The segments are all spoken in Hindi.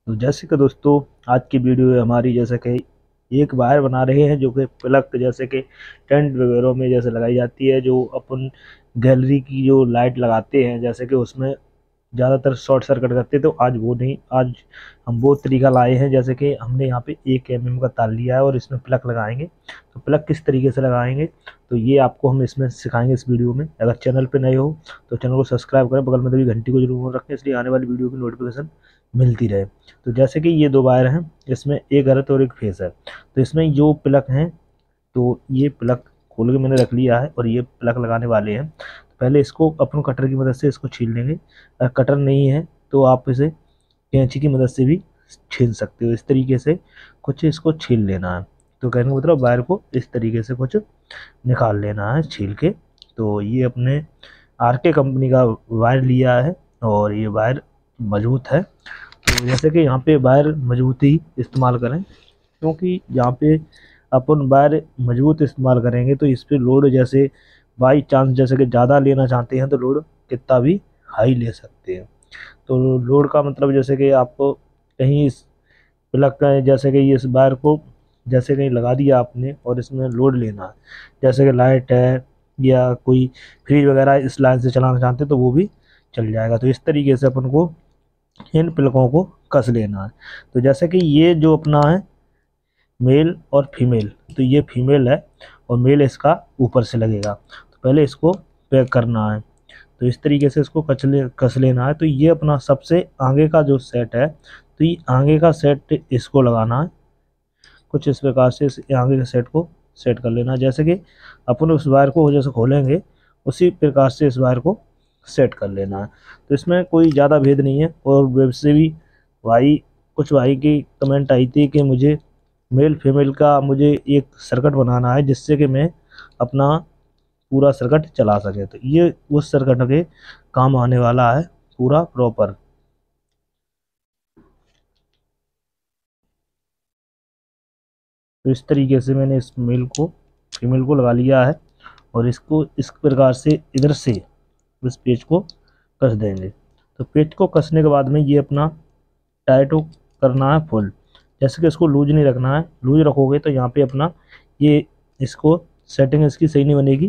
तो जैसे कि दोस्तों आज की वीडियो है हमारी, जैसे कि एक वायर बना रहे हैं जो कि प्लग जैसे कि टेंट वगैरह में जैसे लगाई जाती है, जो अपन गैलरी की जो लाइट लगाते हैं जैसे कि उसमें ज़्यादातर शॉर्ट सर्किट करते हैं। तो आज वो नहीं, आज हम वो तरीका लाए हैं। जैसे कि हमने यहाँ पे 1 mm का तार लिया है और इसमें प्लग लगाएंगे। तो प्लग किस तरीके से लगाएंगे तो ये आपको हम इसमें सिखाएंगे इस वीडियो में। अगर चैनल पे नए हो तो चैनल को सब्सक्राइब करें, बगल में दबी घंटी को जरूर रखें, इसलिए आने वाली वीडियो की नोटिफिकेशन मिलती रहे। तो जैसे कि ये दो वायर हैं, इसमें एक अर्थ और एक फेस है। तो इसमें जो प्लग हैं, तो ये प्लग खोल के मैंने रख लिया है और ये प्लग लगाने वाले हैं। पहले इसको अपन कटर की मदद से इसको छील लेंगे। अगर कटर नहीं है तो आप इसे कैंची की मदद से भी छील सकते हो। इस तरीके से कुछ इसको छील लेना है। तो कहने का मतलब वायर को इस तरीके से कुछ निकाल लेना है छील के। तो ये अपने आरके कंपनी का वायर लिया है और ये वायर मजबूत है। तो जैसे कि यहाँ पे वायर मजबूत ही इस्तेमाल करें, क्योंकि यहाँ पे अपन वायर मजबूत इस्तेमाल करेंगे तो इस पे लोड जैसे बाई चांस जैसे कि ज़्यादा लेना चाहते हैं तो लोड कितना भी हाई ले सकते हैं। तो लोड का मतलब जैसे कि आपको कहीं इस प्लग का जैसे कि इस वायर को जैसे कहीं लगा दिया आपने और इसमें लोड लेना है, जैसे कि लाइट है या कोई फ्रिज वगैरह इस लाइन से चलाना चाहते हैं तो वो भी चल जाएगा। तो इस तरीके से अपन को इन प्लगों को कस लेना है। तो जैसे कि ये जो अपना है मेल और फीमेल, तो ये फीमेल है और मेल इसका ऊपर से लगेगा। तो पहले इसको पैक करना है। तो इस तरीके से इसको कस लेना है। तो ये अपना सबसे आगे का जो सेट है, तो ये आगे का सेट इसको लगाना है। कुछ इस प्रकार से इस आगे के सेट को सेट कर लेना है। जैसे कि अपन उस वायर को जैसे खोलेंगे उसी प्रकार से इस वायर को सेट कर लेना है। तो इसमें कोई ज़्यादा भेद नहीं है। और वेब से भी भाई की कमेंट आई थी कि मुझे मेल फीमेल का मुझे एक सर्किट बनाना है जिससे कि मैं अपना पूरा सर्किट चला सके। तो ये उस सर्किट के काम आने वाला है पूरा प्रॉपर। तो इस तरीके से मैंने इस मेल को फीमेल को लगा लिया है और इसको इस प्रकार से इधर से इस पेज को कस देंगे। तो पेज को कसने के बाद में ये अपना टाइट करना है फुल। जैसे कि इसको लूज नहीं रखना है, लूज रखोगे तो यहाँ पे अपना ये इसको सेटिंग इसकी सही नहीं बनेगी।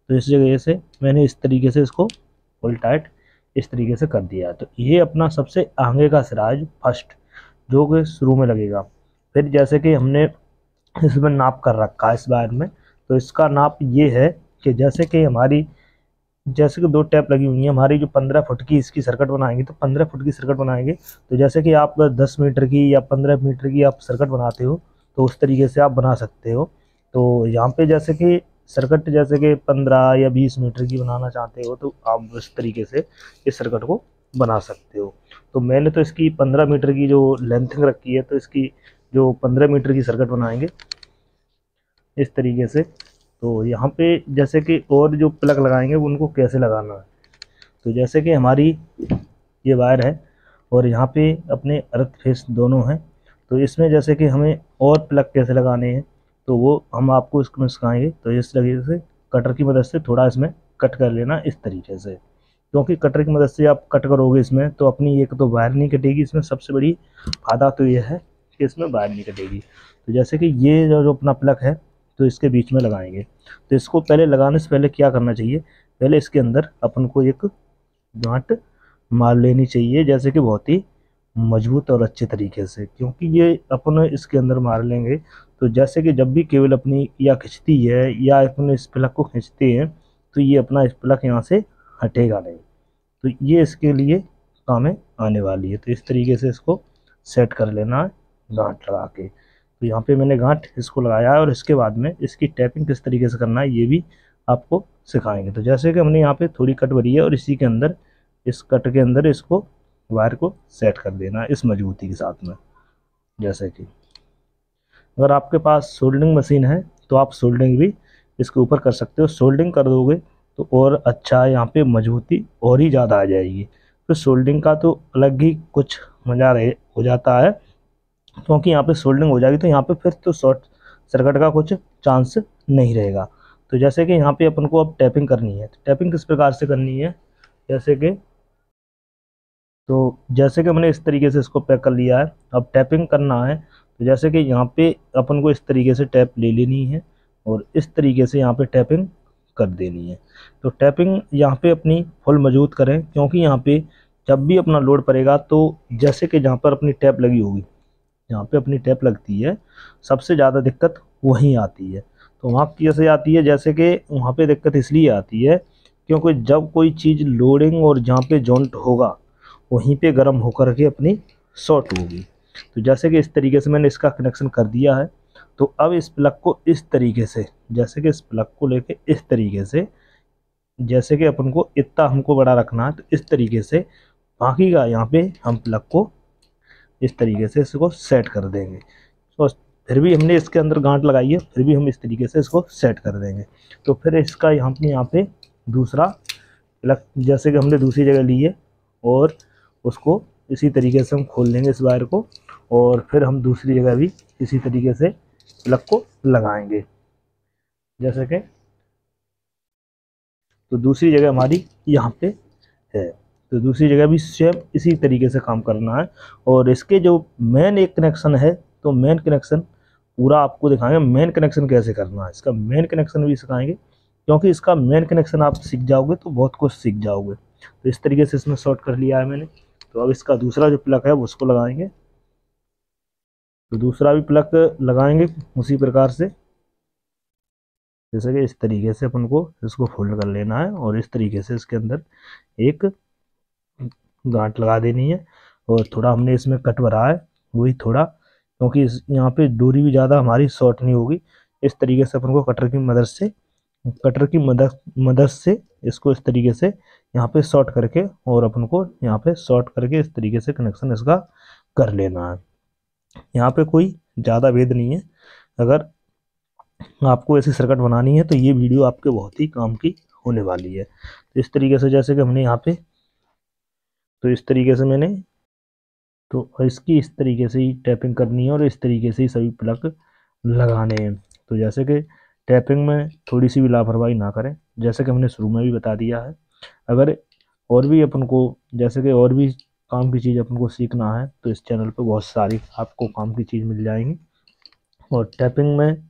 तो इस जगह से मैंने इस तरीके से इसको फुल टाइट इस तरीके से कर दिया। तो ये अपना सबसे आगे का सिराज फर्स्ट जो कि शुरू में लगेगा। फिर जैसे कि हमने इसमें नाप कर रखा है इस बार में, तो इसका नाप ये है कि जैसे कि हमारी जैसे कि दो टैप लगी हुई है हमारी, जो 15 फुट की इसकी सर्किट बनाएंगे तो 15 फुट की सर्किट बनाएंगे। तो जैसे कि आप 10 मीटर की या 15 मीटर की आप सर्किट बनाते हो तो उस तरीके से आप बना सकते हो। तो यहाँ पे जैसे कि सर्किट जैसे कि 15 या 20 मीटर की बनाना चाहते हो तो आप इस तरीके से इस सर्किट को बना सकते हो। तो मैंने तो इसकी 15 मीटर की जो लेंथिंग रखी है, तो इसकी जो 15 मीटर की सर्किट बनाएंगे इस तरीके से। तो यहाँ पे जैसे कि और जो प्लग लगाएंगे उनको कैसे लगाना है, तो जैसे कि हमारी ये वायर है और यहाँ पे अपने अर्थ फेस दोनों हैं। तो इसमें जैसे कि हमें और प्लग कैसे लगाने हैं तो वो हम आपको इसमें सिखाएंगे। तो इस तरीके से कटर की मदद से थोड़ा इसमें कट कर लेना इस तरीके से, क्योंकि कटर की मदद से आप कट करोगे इसमें तो अपनी एक तो वायर नहीं कटेगी। इसमें सबसे बड़ी फायदा तो ये है कि इसमें वायर नहीं कटेगी। तो जैसे कि ये जो अपना प्लग है तो इसके बीच में लगाएंगे। तो इसको पहले लगाने से पहले क्या करना चाहिए, पहले इसके अंदर अपन को एक गांठ मार लेनी चाहिए, जैसे कि बहुत ही मजबूत और अच्छे तरीके से, क्योंकि ये अपन इसके अंदर मार लेंगे तो जैसे कि जब भी केबल अपनी या खिंचती है या अपन इस प्लग को खींचते हैं तो ये अपना इस प्लग यहाँ से हटेगा नहीं। तो ये इसके लिए काम में आने वाली है। तो इस तरीके से इसको सेट कर लेना है गांठ लगा के। तो यहाँ पे मैंने गांठ इसको लगाया है और इसके बाद में इसकी टैपिंग किस तरीके से करना है ये भी आपको सिखाएंगे। तो जैसे कि हमने यहाँ पे थोड़ी कट भरी है और इसी के अंदर इस कट के अंदर इसको वायर को सेट कर देना है इस मजबूती के साथ में। जैसे कि अगर आपके पास सोल्डरिंग मशीन है तो आप सोल्डरिंग भी इसके ऊपर कर सकते हो। सोल्डरिंग कर दोगे तो और अच्छा यहाँ पे मजबूती और ही ज़्यादा आ जाएगी। तो सोल्डरिंग का तो अलग ही कुछ मज़ा रहे हो जाता है, क्योंकि यहाँ पे सोल्डरिंग हो जाएगी तो यहाँ पे फिर तो शॉर्ट सर्किट का कुछ चांस नहीं रहेगा। तो जैसे कि यहाँ पे अपन को अब टैपिंग करनी है। तो टैपिंग किस प्रकार से करनी है, जैसे कि तो जैसे कि हमने इस तरीके से इसको पैक कर लिया है, अब टैपिंग करना है। तो जैसे कि यहाँ पे अपन को इस तरीके से टैप ले लेनी है और इस तरीके से यहाँ पे टैपिंग कर देनी है। तो टैपिंग यहाँ पे अपनी फुल मजबूत करें, क्योंकि यहाँ पे जब भी अपना लोड पड़ेगा तो जैसे कि जहाँ पर अपनी टैप लगी होगी, यहाँ पे अपनी टैप लगती है, सबसे ज़्यादा दिक्कत वहीं आती है। तो वहाँ कैसे आती है, जैसे कि वहाँ पे दिक्कत इसलिए आती है क्योंकि जब कोई चीज़ लोडिंग और जहाँ पे जॉइंट होगा वहीं पे गर्म होकर के अपनी शॉर्ट होगी। तो जैसे कि इस तरीके से मैंने इसका कनेक्शन कर दिया है। तो अब इस प्लग को इस तरीके से, जैसे कि इस प्लग को लेके इस तरीके से, जैसे कि अपन को इतना हमको बड़ा रखना है तो इस तरीके से, बाकी का यहाँ पे हम प्लग को इस तरीके से इसको सेट कर देंगे। तो फिर भी हमने इसके अंदर गांठ लगाई है, फिर भी हम इस तरीके से इसको सेट कर देंगे। तो फिर इसका यहाँ पे दूसरा प्लग जैसे कि हमने दूसरी जगह ली है और उसको इसी तरीके से हम खोल लेंगे इस वायर को, और फिर हम दूसरी जगह भी इसी तरीके से प्लग को लगाएंगे। जैसे कि तो दूसरी जगह हमारी यहाँ पे है, तो दूसरी जगह भी सेम इसी तरीके से काम करना है। और इसके जो मेन एक कनेक्शन है, तो मेन कनेक्शन पूरा आपको दिखाएंगे मेन कनेक्शन कैसे करना है, इसका मेन कनेक्शन भी सिखाएंगे, क्योंकि इसका मेन कनेक्शन आप सीख जाओगे तो बहुत कुछ सीख जाओगे। तो इस तरीके से इसमें शॉर्ट कर लिया है मैंने। तो अब इसका दूसरा जो प्लग है उसको लगाएंगे। तो दूसरा भी प्लग लगाएंगे उसी प्रकार से, जैसे कि इस तरीके से अपन को इसको फोल्ड कर लेना है और इस तरीके से इसके अंदर एक गांठ लगा देनी है। और थोड़ा हमने इसमें कट भरा है, वही थोड़ा, क्योंकि इस यहाँ पे दूरी भी ज़्यादा हमारी शॉर्ट नहीं होगी। इस तरीके से अपन को कटर की मदद से इसको इस तरीके से यहाँ पे शॉर्ट करके, और अपन को यहाँ पे शॉर्ट करके इस तरीके से कनेक्शन इसका कर लेना है। यहाँ पे कोई ज़्यादा भेद नहीं है। अगर आपको ऐसी सर्किट बनानी है तो ये वीडियो आपके बहुत ही काम की होने वाली है। तो इस तरीके से जैसे कि हमने यहाँ पे, तो इस तरीके से मैंने, तो इसकी इस तरीके से ही टैपिंग करनी है और इस तरीके से ही सभी प्लग लगाने हैं। तो जैसे कि टैपिंग में थोड़ी सी भी लापरवाही ना करें, जैसे कि हमने शुरू में भी बता दिया है। अगर और भी अपन को, जैसे कि और भी काम की चीज़ अपन को सीखना है तो इस चैनल पे बहुत सारी आपको काम की चीज़ मिल जाएंगी। और टैपिंग में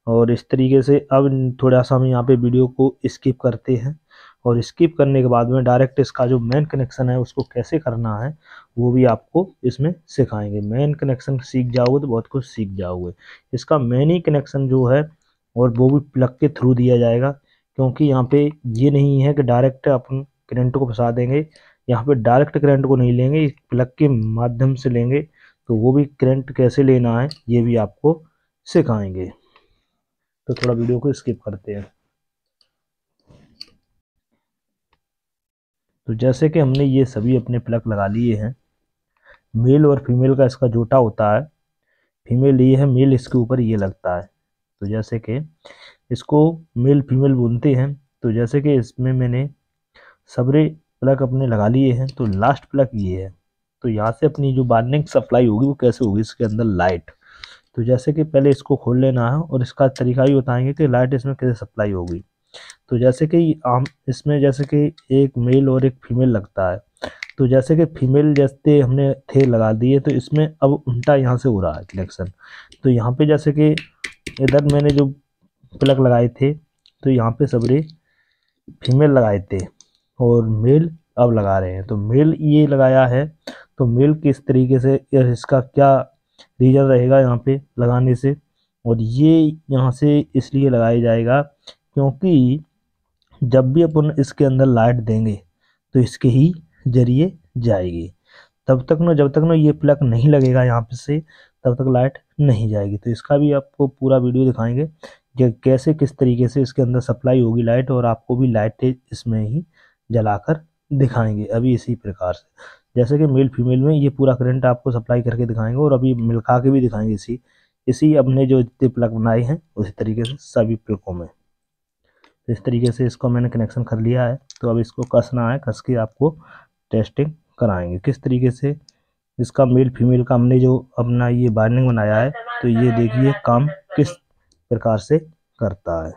और इस तरीके से अब थोड़ा सा हम यहाँ पे वीडियो को स्किप करते हैं, और स्किप करने के बाद में डायरेक्ट इसका जो मेन कनेक्शन है उसको कैसे करना है वो भी आपको इसमें सिखाएंगे। मेन कनेक्शन सीख जाओगे तो बहुत कुछ सीख जाओगे। इसका मेन ही कनेक्शन जो है, और वो भी प्लग के थ्रू दिया जाएगा, क्योंकि यहाँ पे ये नहीं है कि डायरेक्ट अपन करंट को फंसा देंगे। यहाँ पे डायरेक्ट करंट को नहीं लेंगे, प्लग के माध्यम से लेंगे। तो वो भी करंट कैसे लेना है ये भी आपको सिखाएंगे। तो थोड़ा वीडियो को स्किप करते हैं। तो जैसे कि हमने ये सभी अपने प्लग लगा लिए हैं, मेल और फीमेल का इसका जोटा होता है, फीमेल ये है, मेल इसके ऊपर ये लगता है। तो जैसे कि इसको मेल फीमेल बोलते हैं। तो जैसे कि इसमें मैंने सबरे प्लग अपने लगा लिए हैं, तो लास्ट प्लग ये है। तो यहाँ से अपनी जो वार्निंग सप्लाई होगी वो कैसे होगी, इसके अंदर लाइट। तो जैसे कि पहले इसको खोल लेना है और इसका तरीका भी बताएंगे कि लाइट इसमें कैसे सप्लाई होगी। तो जैसे कि आम इसमें जैसे कि एक मेल और एक फीमेल लगता है। तो जैसे कि फीमेल जैसे हमने थे लगा दिए, तो इसमें अब उल्टा यहाँ से हो रहा है कनेक्शन। तो यहाँ पे जैसे कि इधर मैंने जो प्लग लगाए थे, तो यहाँ पे सबरे फीमेल लगाए थे और मेल अब लगा रहे हैं। तो मेल ये लगाया है, तो मेल किस तरीके से, इसका क्या रीजन रहेगा यहाँ पे लगाने से। और ये यहाँ से इसलिए लगाया जाएगा क्योंकि जब भी अपन इसके अंदर लाइट देंगे तो इसके ही जरिए जाएगी। जब तक ना ये प्लग नहीं लगेगा यहाँ पे से, तब तक लाइट नहीं जाएगी। तो इसका भी आपको पूरा वीडियो दिखाएंगे कि कैसे किस तरीके से इसके अंदर सप्लाई होगी लाइट, और आपको भी लाइट इसमें ही जलाकर दिखाएंगे अभी इसी प्रकार से। जैसे कि मेल फीमेल में ये पूरा करंट आपको सप्लाई करके दिखाएंगे, और अभी मिलका के भी दिखाएंगे इसी इसी अपने जो जितने प्लग बनाए हैं उसी तरीके से सभी प्लगों में। तो इस तरीके से इसको मैंने कनेक्शन कर लिया है। तो अब इसको कसना है, कस के आपको टेस्टिंग कराएंगे किस तरीके से इसका मेल फीमेल का हमने जो अपना ये बाइंडिंग बनाया है। तो ये देखिए काम किस प्रकार से करता है।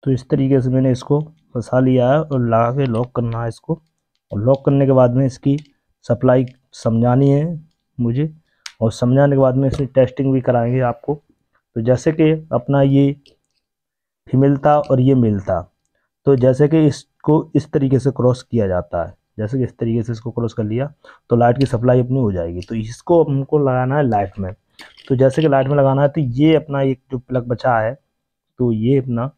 तो इस तरीके से मैंने इसको फंसा लिया है और लगा के लॉक करना है इसको। और लॉक करने के बाद में इसकी सप्लाई समझानी है मुझे, और समझाने के बाद में इसकी टेस्टिंग भी कराएंगे आपको। तो जैसे कि अपना ये फीमेल था और ये मेल था, तो जैसे कि इसको इस तरीके से क्रॉस किया जाता है, जैसे कि इस तरीके से इसको क्रॉस कर लिया तो लाइट की सप्लाई अपनी हो जाएगी। तो इसको हमको लगाना है लाइट में। तो जैसे कि लाइट में लगाना है तो ये अपना एक जो प्लग बचा है, तो ये अपना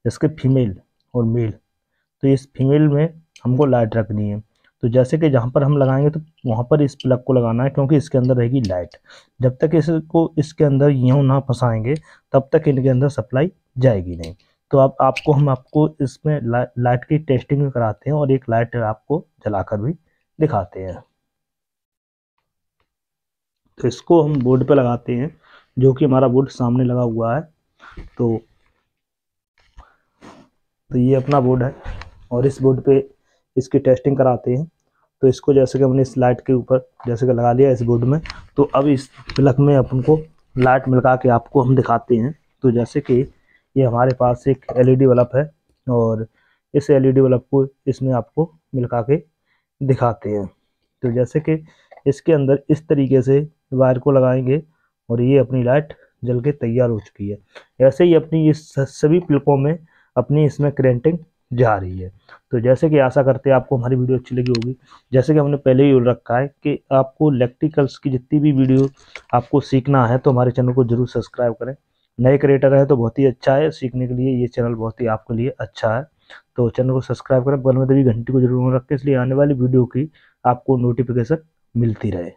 इसके फीमेल और मेल, तो इस फीमेल में हमको लाइट रखनी है। तो जैसे कि जहाँ पर हम लगाएंगे तो वहाँ पर इस प्लग को लगाना है, क्योंकि इसके अंदर रहेगी लाइट। जब तक इसको इसके अंदर यूँ ना फंसाएंगे तब तक इनके अंदर सप्लाई जाएगी नहीं। तो अब आपको इसमें लाइट की टेस्टिंग भी कराते हैं और एक लाइट आपको जलाकर भी दिखाते हैं। तो इसको हम बोर्ड पे लगाते हैं, जो कि हमारा बोर्ड सामने लगा हुआ है। तो ये अपना बोर्ड है और इस बोर्ड पे इसकी टेस्टिंग कराते हैं। तो इसको जैसे कि हमने इस लाइट के ऊपर जैसे कि लगा लिया इस बोर्ड में, तो अब इस प्लग में अपन को लाइट मिलका के आपको हम दिखाते हैं। तो जैसे कि ये हमारे पास एक एलईडी बल्ब है और इस एलईडी बल्ब को इसमें आपको मिलका के दिखाते हैं। तो जैसे कि इसके अंदर इस तरीके से वायर को लगाएंगे और ये अपनी लाइट जल के तैयार हो चुकी है। ऐसे ही अपनी इस सभी प्लगों में अपनी इसमें करेंटिंग जा रही है। तो जैसे कि आशा करते हैं आपको हमारी वीडियो अच्छी लगी होगी। जैसे कि हमने पहले ही बोल रखा है कि आपको इलेक्ट्रिकल्स की जितनी भी वीडियो आपको सीखना है तो हमारे चैनल को जरूर सब्सक्राइब करें। नए क्रिएटर है तो बहुत ही अच्छा है सीखने के लिए, ये चैनल बहुत ही आपके लिए अच्छा है। तो चैनल को सब्सक्राइब करें, बगल में दबी घंटी को जरूर रखें, इसलिए आने वाली वीडियो की आपको नोटिफिकेशन मिलती रहे।